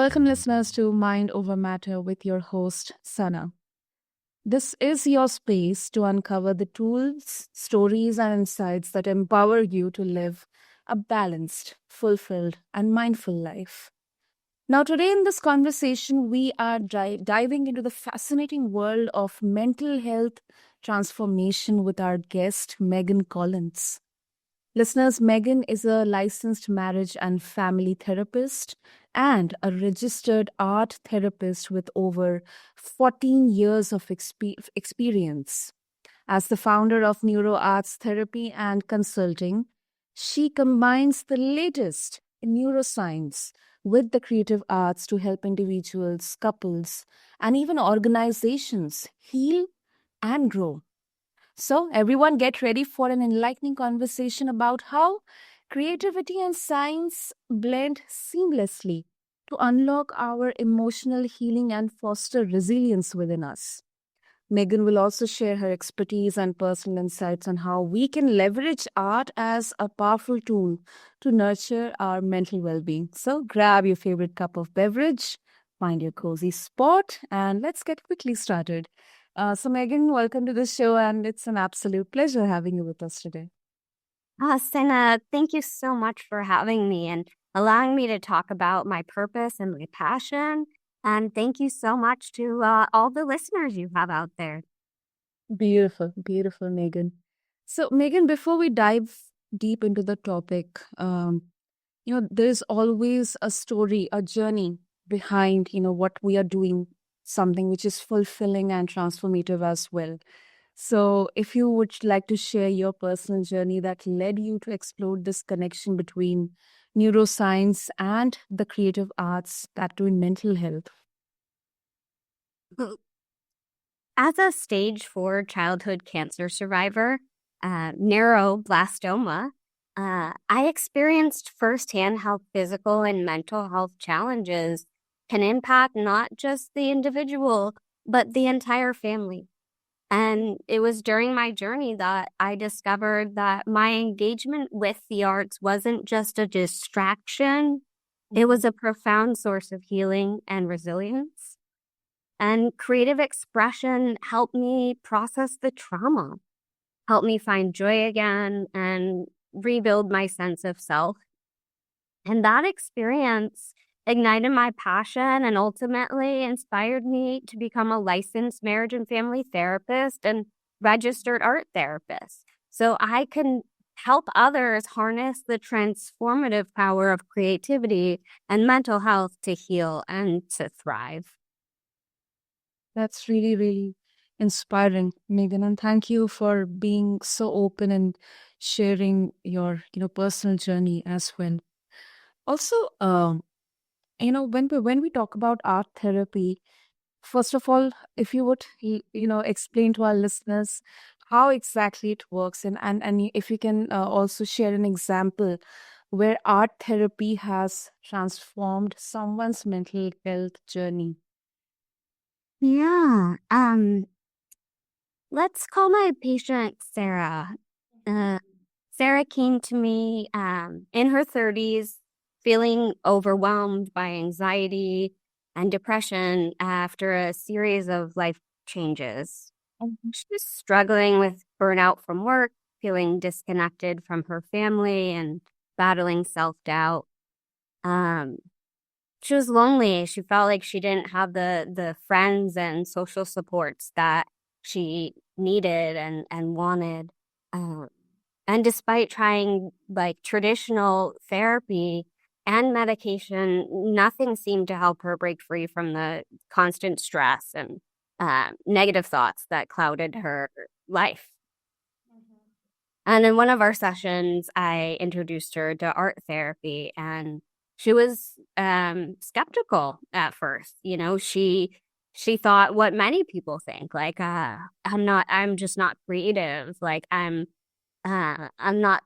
Welcome, listeners, to Mind Over Matter with your host, Sana. This is your space to uncover the tools, stories, and insights that empower you to live a balanced, fulfilled, and mindful life. Now, today in this conversation, we are diving into the fascinating world of mental health transformation with our guest, Megan Collins. Listeners, Megan is a licensed marriage and family therapist and a registered art therapist with over 14 years of experience. As the founder of Neuro Arts Therapy and Consulting, she combines the latest in neuroscience with the creative arts to help individuals, couples, and even organizations heal and grow. So, everyone, get ready for an enlightening conversation about how creativity and science blend seamlessly to unlock our emotional healing and foster resilience within us. Megan will also share her expertise and personal insights on how we can leverage art as a powerful tool to nurture our mental well being. So, grab your favorite cup of beverage, find your cozy spot, and let's get quickly started. Megan, welcome to the show, and it's an absolute pleasure having you with us today. Senna, thank you so much for having me and allowing me to talk about my purpose and my passion. And thank you so much to all the listeners you have out there. Beautiful, beautiful, Megan. So, Megan, before we dive deep into the topic, there's always a story, a journey behind, what we are doing, something which is fulfilling and transformative as well. So, if you would like to share your personal journey that led you to explore this connection between neuroscience and the creative arts, that too in mental health. As a stage 4 childhood cancer survivor, neuroblastoma, I experienced firsthand how physical and mental health challenges can impact not just the individual, but the entire family. And it was during my journey that I discovered that my engagement with the arts wasn't just a distraction, it was a profound source of healing and resilience. And creative expression helped me process the trauma, helped me find joy again, and rebuild my sense of self. And that experience ignited my passion and ultimately inspired me to become a licensed marriage and family therapist and registered art therapist. So I can help others harness the transformative power of creativity and mental health to heal and to thrive. That's really, really inspiring, Megan. And thank you for being so open and sharing your, personal journey as well. Also, when we talk about art therapy, first of all, if you would, explain to our listeners how exactly it works, and if you can also share an example where art therapy has transformed someone's mental health journey. Yeah. Let's call my patient Sarah. Sarah came to me in her 30s, feeling overwhelmed by anxiety and depression after a series of life changes. She was struggling with burnout from work, feeling disconnected from her family, and battling self-doubt. She was lonely. She felt like she didn't have the friends and social supports that she needed and wanted. And despite trying like traditional therapy and medication, nothing seemed to help her break free from the constant stress and negative thoughts that clouded her life. And in one of our sessions, I introduced her to art therapy, and she was skeptical at first. She thought what many people think, like, I'm just not creative. Like, I'm not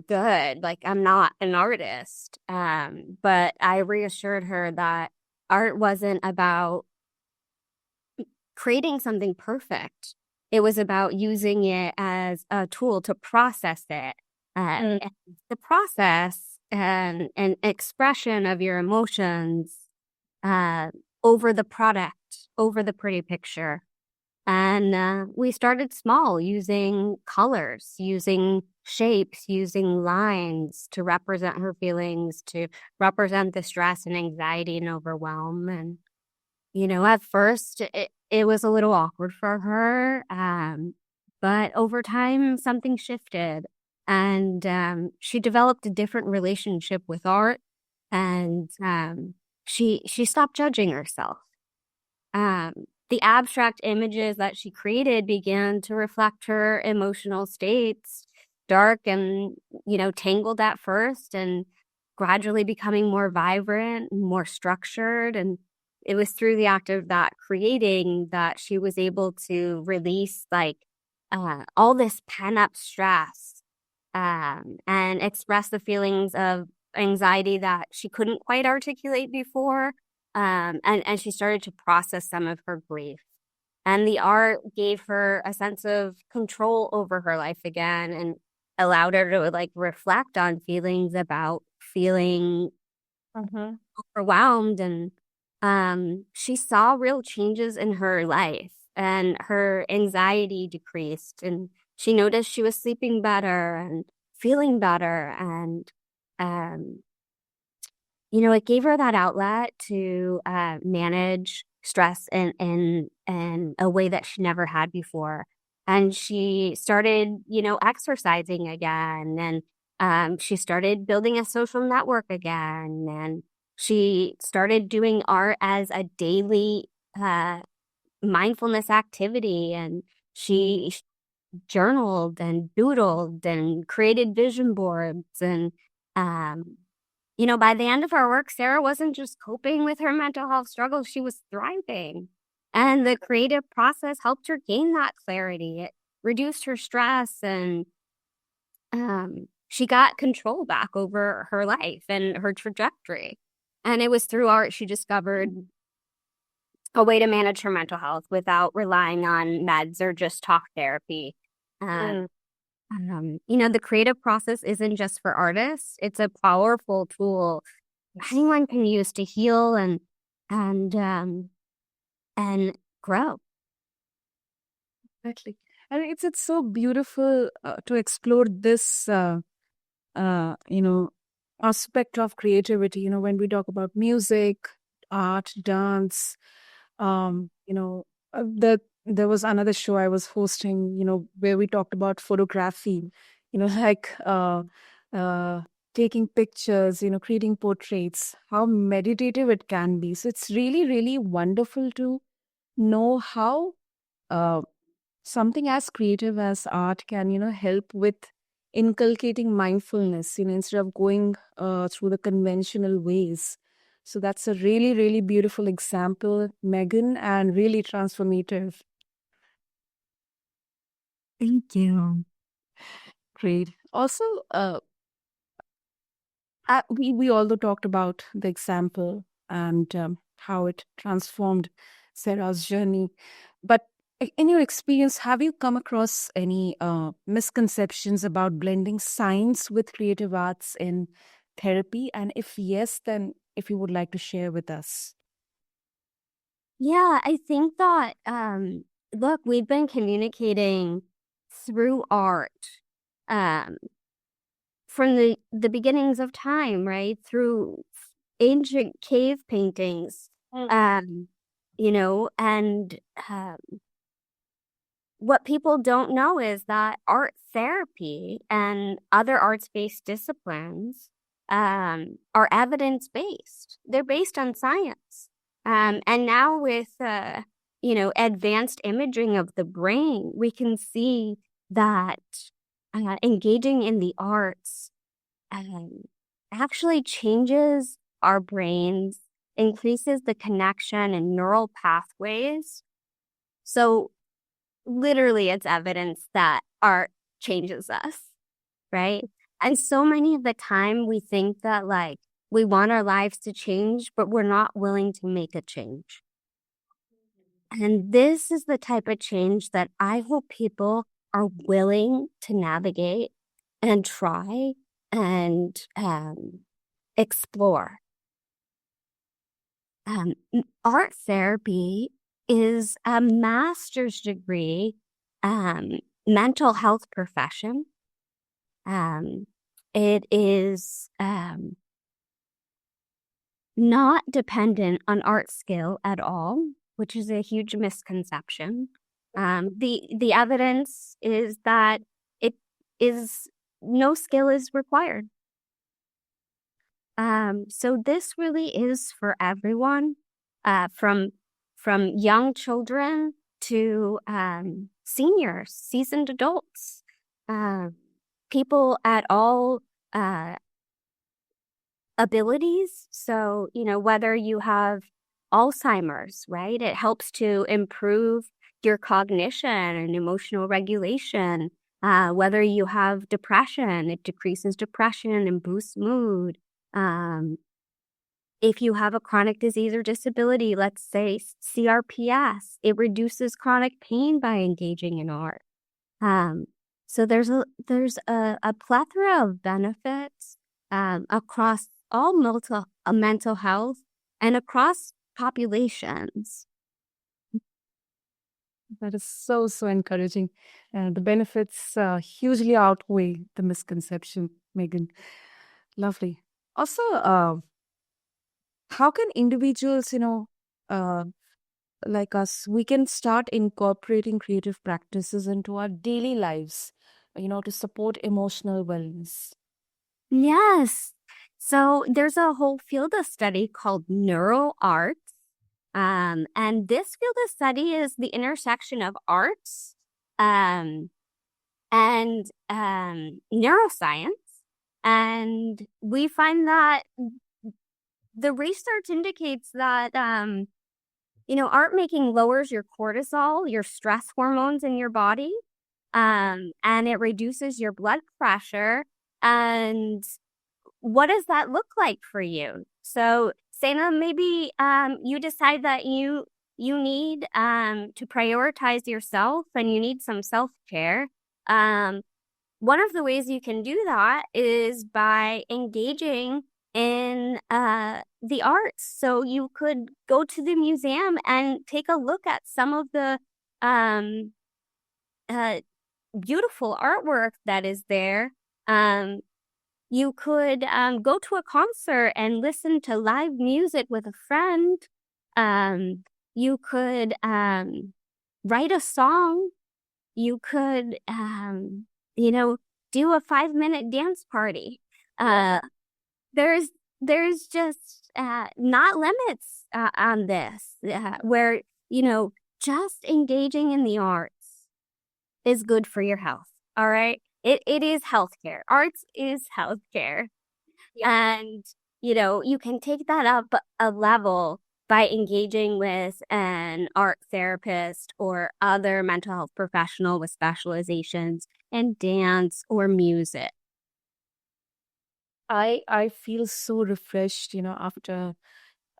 good. Like, I'm not an artist. But I reassured her that art wasn't about creating something perfect. It was about using it as a tool to process it. And the process and expression of your emotions uh, over the product, over the pretty picture. And we started small, using colors, using shapes, using lines to represent her feelings, to represent the stress and anxiety and overwhelm. And, at first it was a little awkward for her. But over time, something shifted. And she developed a different relationship with art. And she stopped judging herself. Um, the abstract images that she created began to reflect her emotional states, dark and, tangled at first, and gradually becoming more vibrant, more structured. And it was through the act of that creating that she was able to release all this pent up stress, and express the feelings of anxiety that she couldn't quite articulate before. And she started to process some of her grief. And the art gave her a sense of control over her life again, and allowed her to reflect on feelings about feeling overwhelmed. And she saw real changes in her life, and her anxiety decreased, and she noticed she was sleeping better and feeling better. And um it gave her that outlet to manage stress in a way that she never had before. And she started, exercising again, and she started building a social network again, and she started doing art as a daily uh, mindfulness activity. And she journaled and doodled and created vision boards. And um, by the end of our work, Sarah wasn't just coping with her mental health struggles, she was thriving. And the creative process helped her gain that clarity. It reduced her stress, and she got control back over her life and her trajectory. And it was through art she discovered a way to manage her mental health without relying on meds or just talk therapy. Uh, the creative process isn't just for artists, it's a powerful tool anyone can use to heal and and grow. Exactly. And it's so beautiful to explore this, you know, aspect of creativity. When we talk about music, art, dance, there was another show I was hosting, where we talked about photography, like uh, taking pictures, creating portraits, how meditative it can be. So it's really, really wonderful to know how uh, something as creative as art can help with inculcating mindfulness, instead of going through the conventional ways. So that's a really, really beautiful example, Megan, and really transformative. Thank you. Great. Also, we also talked about the example and how it transformed Sarah's journey. But in your experience, have you come across any misconceptions about blending science with creative arts in therapy? And if yes, then if you would like to share with us. Yeah, I think that look, we've been communicating through art um from the beginnings of time, right? Through ancient cave paintings. Um, and what people don't know is that art therapy and other arts-based disciplines are evidence-based. They're based on science. And now with advanced imaging of the brain, we can see that engaging in the arts um, actually changes our brains, increases the connection and neural pathways. So literally it's evidence that art changes us, right? And so many of the time we think that we want our lives to change, but we're not willing to make a change. And this is the type of change that I hope people are willing to navigate and try and explore. Art therapy is a master's degree um, mental health profession. Um, it is not dependent on art skill at all, which is a huge misconception. The evidence is that it is no skill is required. So this really is for everyone, from young children to seniors, seasoned adults, uh, people at all uh, abilities. So, whether you have Alzheimer's, right? It helps to improve your cognition and emotional regulation. Whether you have depression, it decreases depression and boosts mood. Um, if you have a chronic disease or disability, let's say CRPS, it reduces chronic pain by engaging in art. Um, so there's a plethora of benefits across all mental health and across populations. That is so, so encouraging. The benefits hugely outweigh the misconception, Megan. Lovely. Also, how can individuals, uh, like us, we can start incorporating creative practices into our daily lives, to support emotional wellness? Yes. So there's a whole field of study called neuro art. And this field of study is the intersection of arts um, and neuroscience. And we find that the research indicates that, art making lowers your cortisol, your stress hormones in your body, and it reduces your blood pressure. And what does that look like for you? So, Sana, maybe you decide that you need to prioritize yourself and you need some self-care. Um, One of the ways you can do that is by engaging in the arts. So you could go to the museum and take a look at some of the um, uh, beautiful artwork that is there. You could go to a concert and listen to live music with a friend. Um, you could write a song. You could, you know, do a 5-minute dance party. Uh, there's there's just not limits on this, where just engaging in the arts is good for your health. All right, it is healthcare. Arts is healthcare. And, you can take that up a level by engaging with an art therapist or other mental health professional with specializations in dance or music. I feel so refreshed, after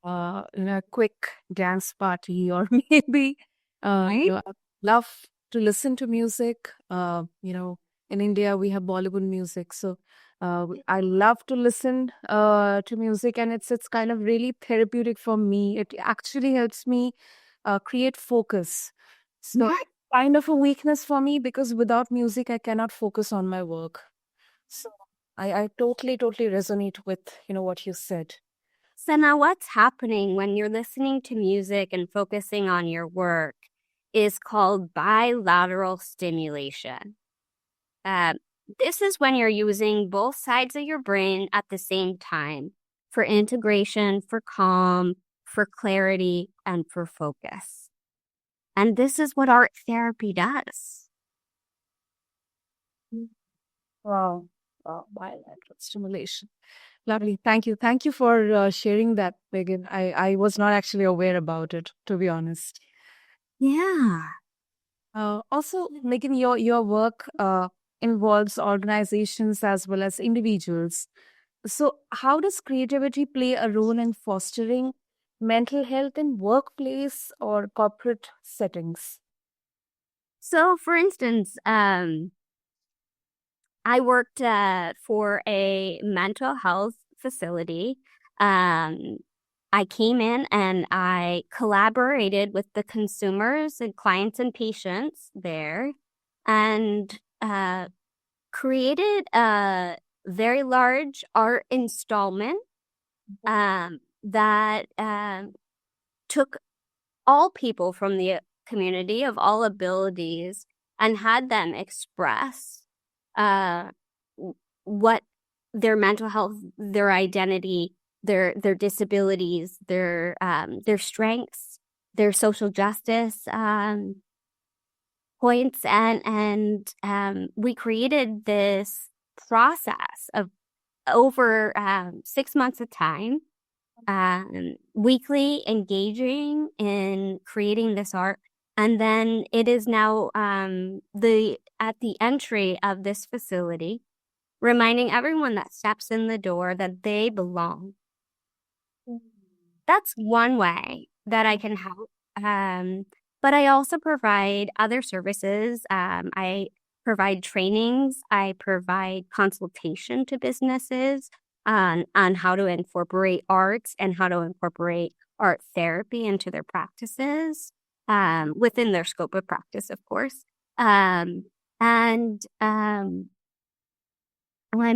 a quick dance party, or maybe Right? I love to listen to music. In India we have Bollywood music, so I love to listen to music, and it's kind of really therapeutic for me. It actually helps me create focus. So kind of a weakness for me, because without music I cannot focus on my work. So I totally, totally resonate with, what you said. So now what's happening when you're listening to music and focusing on your work is called bilateral stimulation. Uh, this is when you're using both sides of your brain at the same time for integration, for calm, for clarity, and for focus. And this is what art therapy does. Wow. Wow. Bilateral stimulation. Lovely. Thank you. Thank you for sharing that, Megan. I was not actually aware about it, to be honest. Yeah. Also, Megan, your work involves organizations as well as individuals. So, how does creativity play a role in fostering mental health in workplace or corporate settings? So, for instance, I worked for a mental health facility. Um, I came in and I collaborated with the consumers and clients and patients there and created a very large art installment that took all people from the community of all abilities and had them express uh, what their mental health, their identity, their disabilities, their strengths, their social justice points, and we created this process of over 6 months of time, weekly engaging in creating this art. And then it is now the at the entry of this facility, reminding everyone that steps in the door that they belong. That's one way that I can help. But I also provide other services. I provide trainings. I provide consultation to businesses on how to incorporate arts and how to incorporate art therapy into their practices, within their scope of practice, of course. And I'm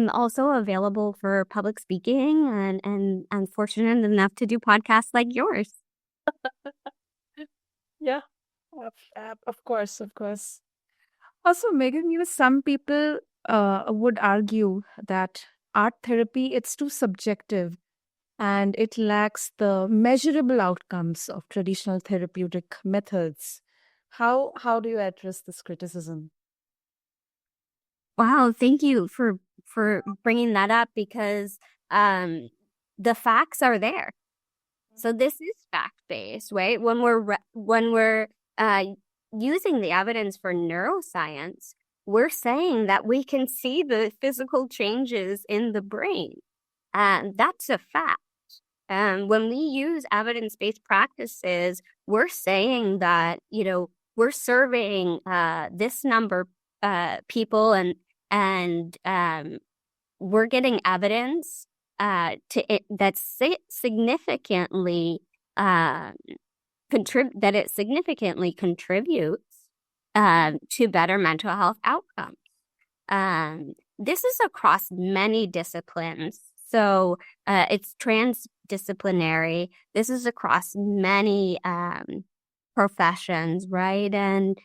also available for public speaking, and I'm fortunate enough to do podcasts like yours. Yeah, of course, of course. Also, Megan, some people would argue that art therapy, it's too subjective and it lacks the measurable outcomes of traditional therapeutic methods. How do you address this criticism? Wow, thank you for bringing that up because the facts are there. So this is fact-based, right? When we're uh, using the evidence for neuroscience, we're saying that we can see the physical changes in the brain, and that's a fact. When we use evidence-based practices, we're saying that, we're serving this number people, and we're getting evidence significantly uh, that it significantly contributes to better mental health outcomes. This is across many disciplines. So it's transdisciplinary. This is across many professions, right? And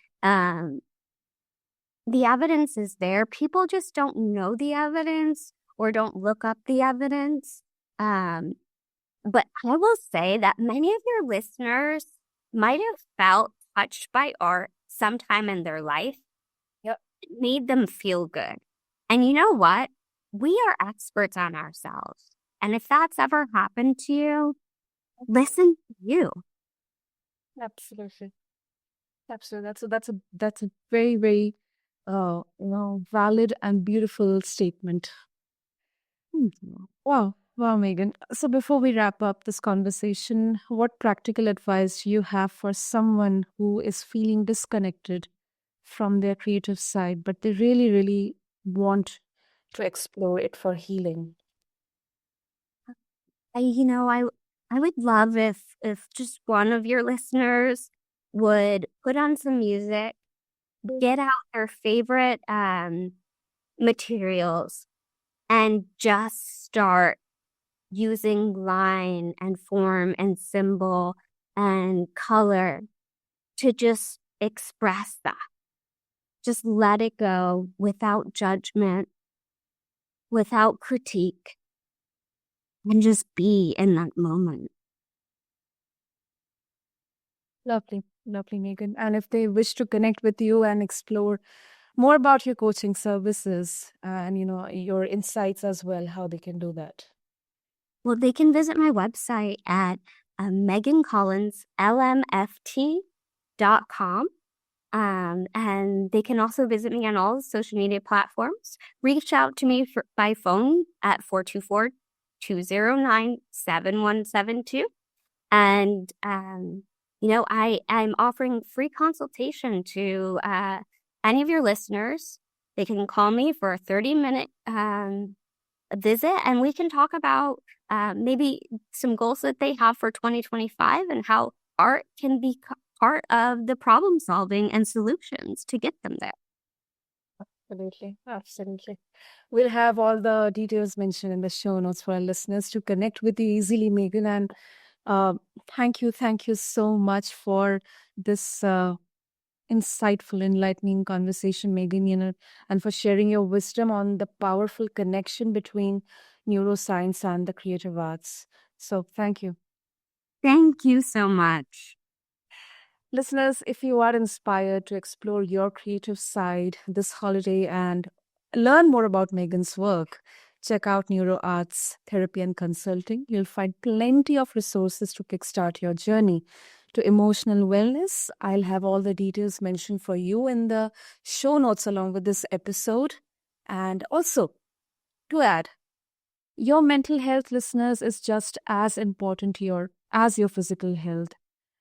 the evidence is there. People just don't know the evidence or don't look up the evidence. Um, but I will say that many of your listeners might have felt touched by art sometime in their life. Yep. It made them feel good. And you know what? We are experts on ourselves. And if that's ever happened to you, listen to you. Absolutely. Absolutely. That's a very, very valid and beautiful statement. Wow. Wow, Megan. So before we wrap up this conversation, what practical advice do you have for someone who is feeling disconnected from their creative side, but they really, really want to explore it for healing? I would love if just one of your listeners would put on some music, get out their favorite materials, and just start using line and form and symbol and color to just express that. Just let it go without judgment, without critique, and just be in that moment. Lovely, lovely, Megan. And if they wish to connect with you and explore more about your coaching services and your insights as well, how they can do that. Well, they can visit my website at megancollinslmft.com. And they can also visit me on all the social media platforms. Reach out to me by phone at 424-209-7172. And, I'm offering free consultation to any of your listeners. They can call me for a 30-minute visit and we can talk about maybe some goals that they have for 2025 and how art can be part of the problem solving and solutions to get them there. Absolutely. Absolutely. We'll have all the details mentioned in the show notes for our listeners to connect with you easily, Megan. And uh, thank you so much for this insightful, enlightening conversation, Megan, and for sharing your wisdom on the powerful connection between neuroscience and the creative arts. So thank you. Thank you so much. Listeners, if you are inspired to explore your creative side this holiday and learn more about Megan's work, check out Neuro Arts Therapy and Consulting. You'll find plenty of resources to kickstart your journey to emotional wellness. I'll have all the details mentioned for you in the show notes along with this episode. And also, to add, your mental health, listeners, is just as important as your physical health.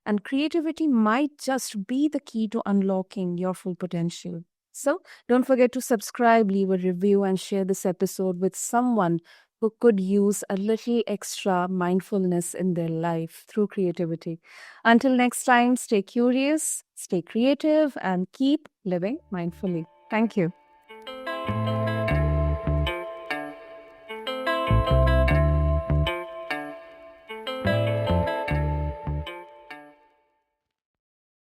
And creativity might just be the key to unlocking your full potential. So don't forget to subscribe, leave a review, and share this episode with someone who could use a little extra mindfulness in their life through creativity. Until next time, stay curious, stay creative, and keep living mindfully. Thank you.